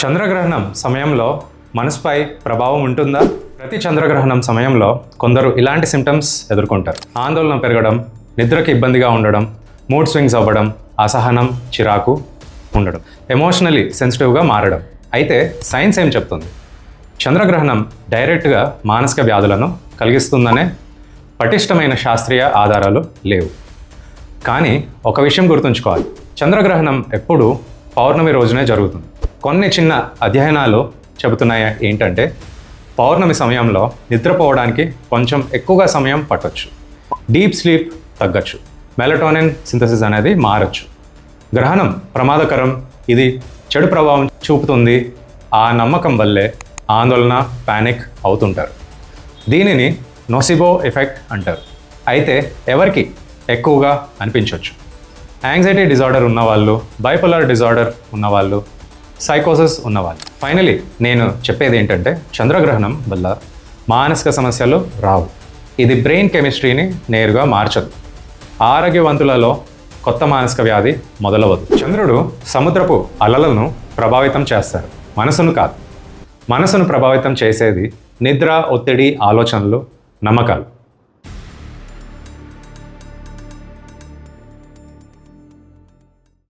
చంద్రగ్రహణం సమయంలో మనసుపై ప్రభావం ఉంటుందా? ప్రతి చంద్రగ్రహణం సమయంలో కొందరు ఇలాంటి సిమ్టమ్స్ ఎదుర్కొంటారు. ఆందోళన పెరగడం, నిద్రకి ఇబ్బందిగా ఉండడం, మూడ్ స్వింగ్స్ అవ్వడం, అసహనం, చిరాకు ఉండడం, ఎమోషనలీ సెన్సిటివ్గా మారడం. అయితే సైన్స్ ఏం చెప్తుంది? చంద్రగ్రహణం డైరెక్ట్గా మానసిక వ్యాధులను కలిగిస్తుందనే పటిష్టమైన శాస్త్రీయ ఆధారాలు లేవు. కానీ ఒక విషయం గుర్తుంచుకోవాలి, చంద్రగ్రహణం ఎప్పుడూ పౌర్ణమి రోజునే జరుగుతుంది. కొన్ని చిన్న అధ్యయనాలు చెబుతున్నాయి ఏంటంటే, పౌర్ణమి సమయంలో నిద్రపోవడానికి కొంచెం ఎక్కువగా సమయం పట్టొచ్చు, డీప్ స్లీప్ తగ్గచ్చు, మెలటోనిన్ సింథసిస్ అనేది మారచ్చు. గ్రహణం ప్రమాదకరం, ఇది చెడు ప్రభావం చూపుతుంది, ఆ నమ్మకం వల్లే ఆందోళన, ప్యానిక్ అవుతుంటారు. దీనిని నోసిబో ఎఫెక్ట్ అంటారు. అయితే ఎవరికి ఎక్కువగా అనిపించవచ్చు? యాంగ్జైటీ డిజార్డర్ ఉన్నవాళ్ళు, బైపోలార్ డిజార్డర్ ఉన్నవాళ్ళు, సైకోసిస్ ఉన్నవాళ్ళు. ఫైనలీ నేను చెప్పేది ఏంటంటే, చంద్రగ్రహణం వల్ల మానసిక సమస్యలు రావు. ఇది బ్రెయిన్ కెమిస్ట్రీని నేరుగా మార్చదు. ఆరోగ్యవంతులలో కొత్త మానసిక వ్యాధి మొదలవదు. చంద్రుడు సముద్రపు అలలను ప్రభావితం చేస్తారు, మనసును కాదు. మనసును ప్రభావితం చేసేది నిద్ర, ఒత్తిడి, ఆలోచనలు, నమ్మకాలు.